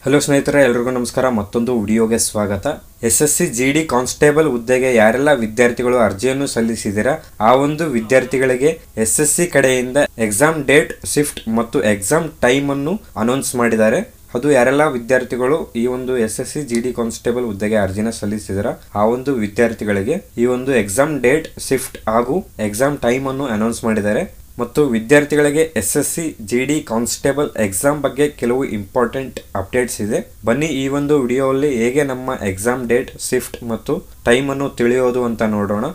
Hello ಸ್ನೇಹಿತರೆ, ಎಲ್ರಿಗೂ ನಮಸ್ಕಾರ. ಮತ್ತೊಂದು ವಿಡಿಯೋಗೆ ಸ್ವಾಗತ. SSC GD ಕಾನ್ಸ್ಟೇಬಲ್ ಹುದ್ದೆಗೆ ಯಾರೆಲ್ಲ ವಿದ್ಯಾರ್ಥಿಗಳು ಅರ್ಜಿಯನ್ನು ಸಲ್ಲಿಸಿದಿರಾ ಆ ಒಂದು ವಿದ್ಯಾರ್ಥಿಗಳಿಗೆ SSC ಕಡೆಯಿಂದ ಎಕ್ಸಾಮ್ ಡೇಟ್, ಶಿಫ್ಟ್ ಮತ್ತು ಎಕ್ಸಾಮ್ ಟೈಮ್ ಅನ್ನು ಅನೌನ್ಸ್ ಮಾಡಿದ್ದಾರೆ. ಅದು ಯಾರೆಲ್ಲ ವಿದ್ಯಾರ್ಥಿಗಳು ಈ ಒಂದು SSC GD ಕಾನ್ಸ್ಟೇಬಲ್ ಹುದ್ದೆಗೆ ಅರ್ಜಿನ ಸಲ್ಲಿಸಿದಿರಾ ಆ ಒಂದು ವಿದ್ಯಾರ್ಥಿಗಳಿಗೆ ಈ ಒಂದು ಎಕ್ಸಾಮ್ ಡೇಟ್, ಶಿಫ್ಟ್ ಹಾಗೂ ಎಕ್ಸಾಮ್ ಟೈಮ್ ಅನ್ನು ಅನೌನ್ಸ್ ಮಾಡಿದ್ದಾರೆ. ಮತ್ತು ವಿದ್ಯಾರ್ಥಿಗಳಿಗೆ SSC GD ಕಾನ್ಸ್ಟೇಬಲ್ ಎಕ್ಸಾಮ್ ಬಗ್ಗೆ ಕೆಲವು ಇಂಪಾರ್ಟೆಂಟ್ ಅಪ್ಡೇಟ್ಸ್ ಇದೆ. ಬನ್ನಿ ಈ ಒಂದು ವಿಡಿಯೋದಲ್ಲಿ ಹೇಗೆ ನಮ್ಮ ಎಕ್ಸಾಮ್ ಡೇಟ್, ಶಿಫ್ಟ್ ಮತ್ತು ಟೈಮ್ ಅನ್ನು ತಿಳಿಯೋದು ಅಂತ ನೋಡೋಣ.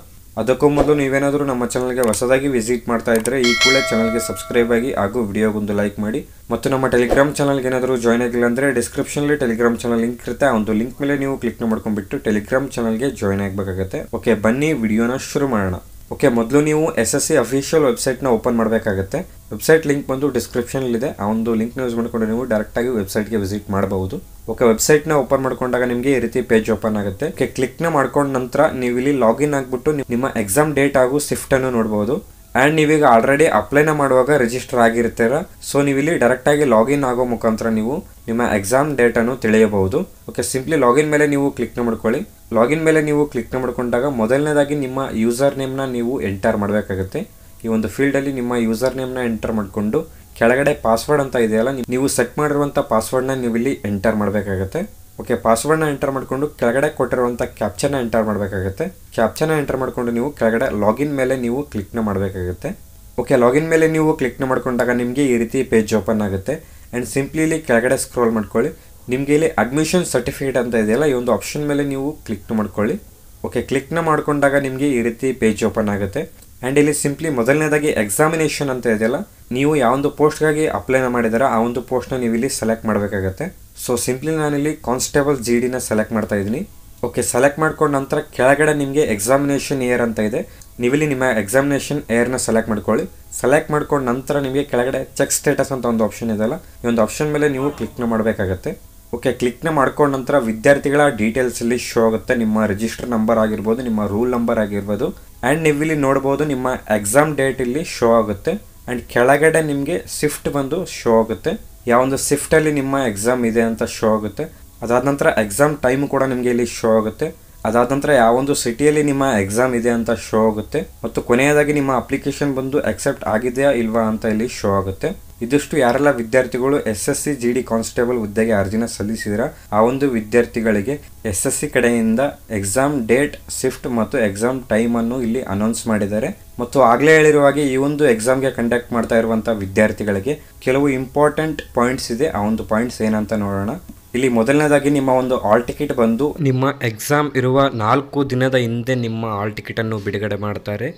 ಅದಕ್ಕೂ ಮೊದಲು ನೀವೇನಾದರೂ ನಮ್ಮ ಚಾನಲ್ಗೆ ಹೊಸದಾಗಿ ವಿಸಿಟ್ ಮಾಡ್ತಾ ಇದ್ರೆ ಈ ಕೂಡಲೇ ಚಾನಲ್ಗೆ ಸಬ್ಸ್ಕ್ರೈಬ್ ಆಗಿ ಹಾಗೂ ವಿಡಿಯೋಗೊಂದು ಲೈಕ್ ಮಾಡಿ. ಮತ್ತು ನಮ್ಮ ಟೆಲಿಗ್ರಾಮ್ ಚಾನಲ್ಗೆ ಏನಾದರೂ ಜಾಯ್ನ್ ಆಗಿಲ್ಲ ಅಂದರೆ ಡಿಸ್ಕ್ರಿಪ್ಷನಲ್ಲಿ ಟೆಲಿಗ್ರಾಮ್ ಚಾನಲ್ ಲಿಂಕ್ ಇರುತ್ತೆ. ಆ ಒಂದು ಲಿಂಕ್ ಮೇಲೆ ನೀವು ಕ್ಲಿಕ್ ಮಾಡ್ಕೊಂಡ್ಬಿಟ್ಟು ಟೆಲಿಗ್ರಾಮ್ ಚಾನಲ್ಗೆ ಜಾಯ್ನ್ ಆಗಬೇಕಾಗುತ್ತೆ. ಓಕೆ, ಬನ್ನಿ ವಿಡಿಯೋನ ಶುರು ಮಾಡೋಣ. ಓಕೆ, ಮೊದಲು ನೀವು SSC ಅಫಿಷಿಯಲ್ ವೆಬ್ಸೈಟ್ನ ಓಪನ್ ಮಾಡಬೇಕಾಗುತ್ತೆ. ವೆಬ್ಸೈಟ್ ಲಿಂಕ್ ಬಂದು ಡಿಸ್ಕ್ರಿಪ್ಷನಲ್ಲಿದೆ. ಆ ಒಂದು ಲಿಂಕ್ನ ಯೂಸ್ ಮಾಡಿಕೊಂಡು ನೀವು ಡೈರೆಕ್ಟಾಗಿ ವೆಬ್ಸೈಟ್ಗೆ ವಿಸಿಟ್ ಮಾಡಬಹುದು. ಓಕೆ, ವೆಬ್ಸೈಟ್ನ ಓಪನ್ ಮಾಡ್ಕೊಂಡಾಗ ನಿಮಗೆ ಈ ರೀತಿ ಪೇಜ್ ಓಪನ್ ಆಗುತ್ತೆ. ಓಕೆ, ಕ್ಲಿಕ್ನ ಮಾಡ್ಕೊಂಡ ನಂತರ ನೀವು ಇಲ್ಲಿ ಲಾಗಿನ್ ಆಗಿಬಿಟ್ಟು ನಿಮ್ಮ ಎಕ್ಸಾಮ್ ಡೇಟ್ ಹಾಗೂ ಶಿಫ್ಟ್ ಅನ್ನು ನೋಡಬಹುದು. ಆ್ಯಂಡ್ ನೀವೀಗ ಆಲ್ರೆಡಿ ಅಪ್ಲೈನ ಮಾಡುವಾಗ ರಿಜಿಸ್ಟರ್ ಆಗಿರ್ತೀರ. ಸೊ ನೀವಿಲ್ಲಿ ಡೈರೆಕ್ಟಾಗಿ ಲಾಗಿನ್ ಆಗೋ ಮುಖಾಂತರ ನೀವು ನಿಮ್ಮ ಎಕ್ಸಾಮ್ ಡೇಟನ್ನು ತಿಳಿಯಬಹುದು. ಓಕೆ, ಸಿಂಪ್ಲಿ ಲಾಗಿನ್ ಮೇಲೆ ನೀವು ಕ್ಲಿಕ್ನ ಮಾಡ್ಕೊಳ್ಳಿ. ಲಾಗಿನ್ ಮೇಲೆ ನೀವು ಕ್ಲಿಕ್ನ ಮಾಡ್ಕೊಂಡಾಗ ಮೊದಲನೇದಾಗಿ ನಿಮ್ಮ ಯೂಸರ್ ನೇಮ್ನ ನೀವು ಎಂಟರ್ ಮಾಡಬೇಕಾಗುತ್ತೆ. ಈ ಒಂದು ಫೀಲ್ಡಲ್ಲಿ ನಿಮ್ಮ ಯೂಸರ್ ನೇಮ್ನ ಎಂಟರ್ ಮಾಡಿಕೊಂಡು ಕೆಳಗಡೆ ಪಾಸ್ವರ್ಡ್ ಅಂತ ಇದೆಯಲ್ಲ, ನೀವು ಸೆಟ್ ಮಾಡಿರುವಂಥ ಪಾಸ್ವರ್ಡ್ನ ನೀವು ಇಲ್ಲಿ ಎಂಟರ್ ಮಾಡಬೇಕಾಗುತ್ತೆ. ಓಕೆ, ಪಾಸ್ವರ್ಡ್ನ ಎಂಟರ್ ಮಾಡಿಕೊಂಡು ಕೆಳಗಡೆ ಕೊಟ್ಟಿರುವಂಥ ಕ್ಯಾಪ್ಚರ್ನ ಎಂಟರ್ ಮಾಡಬೇಕಾಗುತ್ತೆ. ಕ್ಯಾಪ್ಚರ್ನ ಎಂಟರ್ ಮಾಡಿಕೊಂಡು ನೀವು ಕೆಳಗಡೆ ಲಾಗಿನ್ ಮೇಲೆ ನೀವು ಕ್ಲಿಕ್ನ ಮಾಡಬೇಕಾಗುತ್ತೆ. ಓಕೆ, ಲಾಗಿನ್ ಮೇಲೆ ನೀವು ಕ್ಲಿಕ್ನ ಮಾಡ್ಕೊಂಡಾಗ ನಿಮಗೆ ಈ ರೀತಿ ಪೇಜ್ ಓಪನ್ ಆಗುತ್ತೆ. ಆ್ಯಂಡ್ ಸಿಂಪ್ಲಿ ಇಲ್ಲಿ ಕೆಳಗಡೆ ಸ್ಕ್ರೋಲ್ ಮಾಡ್ಕೊಳ್ಳಿ. ನಿಮಗೆ ಇಲ್ಲಿ ಅಡ್ಮಿಷನ್ ಸರ್ಟಿಫಿಕೇಟ್ ಅಂತ ಇದೆಯಲ್ಲ, ಈ ಒಂದು ಆಪ್ಷನ್ ಮೇಲೆ ನೀವು ಕ್ಲಿಕ್ನ ಮಾಡ್ಕೊಳ್ಳಿ. ಓಕೆ, ಕ್ಲಿಕ್ನ ಮಾಡ್ಕೊಂಡಾಗ ನಿಮಗೆ ಈ ರೀತಿ ಪೇಜ್ ಓಪನ್ ಆಗುತ್ತೆ. ಆ್ಯಂಡ್ ಇಲ್ಲಿ ಸಿಂಪ್ಲಿ ಮೊದಲನೇದಾಗಿ ಎಕ್ಸಾಮಿನೇಷನ್ ಅಂತ ಇದೆಯಲ್ಲ, ನೀವು ಯಾವೊಂದು ಪೋಸ್ಟ್ಗಾಗಿ ಅಪ್ಲೈನ ಮಾಡಿದಾರ ಆ ಒಂದು ಪೋಸ್ಟ್ನ ನೀವು ಇಲ್ಲಿ ಸೆಲೆಕ್ಟ್ ಮಾಡಬೇಕಾಗತ್ತೆ. ಸೊ ಸಿಂಪ್ಲಿ ನಾನಿಲ್ಲಿ ಕಾನ್ಸ್ಟೇಬಲ್ GDನ ಸೆಲೆಕ್ಟ್ ಮಾಡ್ತಾ ಇದ್ದೀನಿ. ಓಕೆ, ಸೆಲೆಕ್ಟ್ ಮಾಡ್ಕೊಂಡ ನಂತರ ಕೆಳಗಡೆ ನಿಮಗೆ ಎಕ್ಸಾಮಿನೇಷನ್ ಇಯರ್ ಅಂತ ಇದೆ. ನೀವಿಲ್ಲಿ ನಿಮ್ಮ ಎಕ್ಸಾಮಿನೇಷನ್ ಇಯರ್ನ ಸೆಲೆಕ್ಟ್ ಮಾಡ್ಕೊಳ್ಳಿ. ಸೆಲೆಕ್ಟ್ ಮಾಡ್ಕೊಂಡ ನಂತರ ನಿಮಗೆ ಕೆಳಗಡೆ ಚೆಕ್ ಸ್ಟೇಟಸ್ ಅಂತ ಒಂದು ಆಪ್ಷನ್ ಇದೆಯಲ್ಲ, ಈ ಒಂದು ಆಪ್ಷನ್ ಮೇಲೆ ನೀವು ಕ್ಲಿಕ್ನ ಮಾಡಬೇಕಾಗತ್ತೆ. ಓಕೆ, ಕ್ಲಿಕ್ನ ಮಾಡ್ಕೊಂಡ ನಂತರ ವಿದ್ಯಾರ್ಥಿಗಳ ಡೀಟೇಲ್ಸ್ ಇಲ್ಲಿ ಶೋ ಆಗುತ್ತೆ. ನಿಮ್ಮ ರಿಜಿಸ್ಟರ್ ನಂಬರ್ ಆಗಿರ್ಬೋದು, ನಿಮ್ಮ ರೂಲ್ ನಂಬರ್ ಆಗಿರ್ಬೋದು. ಆ್ಯಂಡ್ ನೀವಿಲ್ಲಿ ನೋಡ್ಬೋದು ನಿಮ್ಮ ಎಕ್ಸಾಮ್ ಡೇಟ್ ಇಲ್ಲಿ ಶೋ ಆಗುತ್ತೆ. ಆ್ಯಂಡ್ ಕೆಳಗಡೆ ನಿಮಗೆ ಶಿಫ್ಟ್ ಬಂದು ಶೋ ಆಗುತ್ತೆ. ಯಾವೊಂದು ಶಿಫ್ಟಲ್ಲಿ ನಿಮ್ಮ ಎಕ್ಸಾಮ್ ಇದೆ ಅಂತ ಶೋ ಆಗುತ್ತೆ. ಅದಾದ ನಂತರ ಎಕ್ಸಾಮ್ ಟೈಮ್ ಕೂಡ ನಿಮಗೆ ಇಲ್ಲಿ ಶೋ ಆಗುತ್ತೆ. ಅದಾದ ನಂತರ ಯಾವೊಂದು ಸಿಟಿಯಲ್ಲಿ ನಿಮ್ಮ ಎಕ್ಸಾಮ್ ಇದೆ ಅಂತ ಶೋ ಆಗುತ್ತೆ. ಮತ್ತು ಕೊನೆಯದಾಗಿ ನಿಮ್ಮ ಅಪ್ಲಿಕೇಶನ್ ಬಂದು ಅಕ್ಸೆಪ್ಟ್ ಆಗಿದೆಯಾ ಇಲ್ವಾ ಅಂತ ಇಲ್ಲಿ ಶೋ ಆಗುತ್ತೆ. ಇದಿಷ್ಟು ಯಾರೆಲ್ಲ ವಿದ್ಯಾರ್ಥಿಗಳು SSC GD ಕಾನ್ಸ್ಟೇಬಲ್ ಹುದ್ದೆಗೆ ಅರ್ಜಿನ ಸಲ್ಲಿಸಿದ್ರ ಆ ಒಂದು ವಿದ್ಯಾರ್ಥಿಗಳಿಗೆ SSC ಕಡೆಯಿಂದ ಎಕ್ಸಾಮ್ ಡೇಟ್, ಶಿಫ್ಟ್ ಮತ್ತು ಎಕ್ಸಾಮ್ ಟೈಮ್ ಅನ್ನು ಇಲ್ಲಿ ಅನೌನ್ಸ್ ಮಾಡಿದ್ದಾರೆ. ಮತ್ತು ಆಗಲೇ ಹೇಳಿರುವ ಹಾಗೆ ಈ ಒಂದು ಎಕ್ಸಾಮ್ಗೆ ಕಂಡಕ್ಟ್ ಮಾಡ್ತಾ ಇರುವಂತಹ ವಿದ್ಯಾರ್ಥಿಗಳಿಗೆ ಕೆಲವು ಇಂಪಾರ್ಟೆಂಟ್ ಪಾಯಿಂಟ್ಸ್ ಇದೆ. ಆ ಒಂದು ಪಾಯಿಂಟ್ಸ್ ಏನಂತ ನೋಡೋಣ. ಇಲ್ಲಿ ಮೊದಲನೇದಾಗಿ ನಿಮ್ಮ ಒಂದು ಹಾಲ್ ಟಿಕೆಟ್ ಬಂದು ನಿಮ್ಮ ಎಕ್ಸಾಮ್ ಇರುವ 4 ದಿನದ ಹಿಂದೆ ನಿಮ್ಮ ಹಾಲ್ ಟಿಕೆಟ್ ಅನ್ನು ಬಿಡುಗಡೆ ಮಾಡ್ತಾರೆ.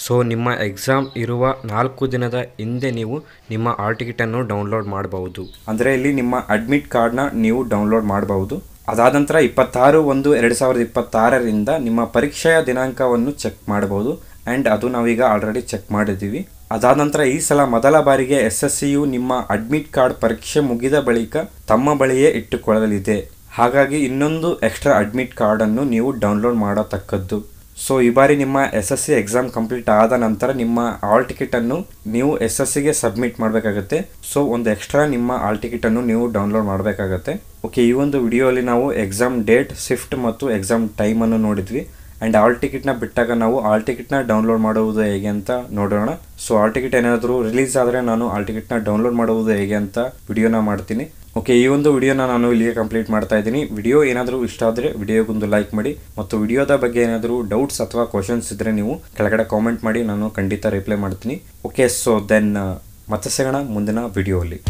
ಸೊ ನಿಮ್ಮ ಎಕ್ಸಾಮ್ ಇರುವ 4 ದಿನದ ಹಿಂದೆ ನೀವು ನಿಮ್ಮ ಹಾಲ್ ಟಿಕೆಟನ್ನು ಡೌನ್ಲೋಡ್ ಮಾಡಬಹುದು. ಅಂದರೆ ಇಲ್ಲಿ ನಿಮ್ಮ ಅಡ್ಮಿಟ್ ಕಾರ್ಡ್ನ ನೀವು ಡೌನ್ಲೋಡ್ ಮಾಡಬಹುದು. ಅದಾದ ನಂತರ 26/1/2026ರಿಂದ ನಿಮ್ಮ ಪರೀಕ್ಷೆಯ ದಿನಾಂಕವನ್ನು ಚೆಕ್ ಮಾಡಬಹುದು. ಆ್ಯಂಡ್ ಅದು ನಾವೀಗ ಆಲ್ರೆಡಿ ಚೆಕ್ ಮಾಡಿದ್ದೀವಿ. ಅದಾದ ನಂತರ ಈ ಸಲ ಮೊದಲ ಬಾರಿಗೆ SSCಯು ನಿಮ್ಮ ಅಡ್ಮಿಟ್ ಕಾರ್ಡ್ ಪರೀಕ್ಷೆ ಮುಗಿದ ಬಳಿಕ ತಮ್ಮ ಬಳಿಯೇ ಇಟ್ಟುಕೊಳ್ಳಲಿದೆ. ಹಾಗಾಗಿ ಇನ್ನೊಂದು ಎಕ್ಸ್ಟ್ರಾ ಅಡ್ಮಿಟ್ ಕಾರ್ಡನ್ನು ನೀವು ಡೌನ್ಲೋಡ್ ಮಾಡತಕ್ಕದ್ದು. ಸೊ ಈ ಬಾರಿ ನಿಮ್ಮ SSC ಎಕ್ಸಾಮ್ ಕಂಪ್ಲೀಟ್ ಆದ ನಂತರ ನಿಮ್ಮ ಹಾಲ್ ಟಿಕೆಟನ್ನು ನೀವು SSCಗೆ ಸಬ್ಮಿಟ್ ಮಾಡಬೇಕಾಗುತ್ತೆ. ಸೊ ಒಂದು ಎಕ್ಸ್ಟ್ರಾ ನಿಮ್ಮ ಹಾಲ್ ಟಿಕೆಟನ್ನು ನೀವು ಡೌನ್ಲೋಡ್ ಮಾಡಬೇಕಾಗತ್ತೆ. ಓಕೆ, ಈ ಒಂದು ವಿಡಿಯೋಲಿ ನಾವು ಎಕ್ಸಾಮ್ ಡೇಟ್, ಶಿಫ್ಟ್ ಮತ್ತು ಎಕ್ಸಾಮ್ ಟೈಮನ್ನು ನೋಡಿದ್ವಿ. ಆ್ಯಂಡ್ ಹಾಲ್ ಟಿಕೆಟ್ನ ಬಿಟ್ಟಾಗ ನಾವು ಹಾಲ್ ಟಿಕೆಟ್ನ ಡೌನ್ಲೋಡ್ ಮಾಡುವುದು ಹೇಗೆ ಅಂತ ನೋಡೋಣ. ಸೊ ಹಾಲ್ ಟಿಕೆಟ್ ಏನಾದರೂ ರಿಲೀಸ್ ಆದರೆ ನಾನು ಹಾಲ್ ಟಿಕೆಟ್ನ ಡೌನ್ಲೋಡ್ ಮಾಡುವುದು ಹೇಗೆ ಅಂತ ವಿಡಿಯೋನ ಮಾಡ್ತೀನಿ. ಓಕೆ, ಈ ಒಂದು ವಿಡಿಯೋನ ನಾನು ಇಲ್ಲಿಗೆ ಕಂಪ್ಲೀಟ್ ಮಾಡ್ತಾ ಇದ್ದೀನಿ. ವಿಡಿಯೋ ಏನಾದರೂ ಇಷ್ಟ ಆದರೆ ವಿಡಿಯೋಗೊಂದು ಲೈಕ್ ಮಾಡಿ. ಮತ್ತು ವಿಡಿಯೋದ ಬಗ್ಗೆ ಏನಾದರೂ ಡೌಟ್ಸ್ ಅಥವಾ ಕ್ವಶನ್ಸ್ ಇದ್ದರೆ ನೀವು ಕೆಳಗಡೆ ಕಾಮೆಂಟ್ ಮಾಡಿ, ನಾನು ಖಂಡಿತ ರಿಪ್ಲೈ ಮಾಡ್ತೀನಿ. ಓಕೆ, ಸೊ ದೆನ್ ಮತ್ತೆ ಸಿಗೋಣ ಮುಂದಿನ ವಿಡಿಯೋಲಿ.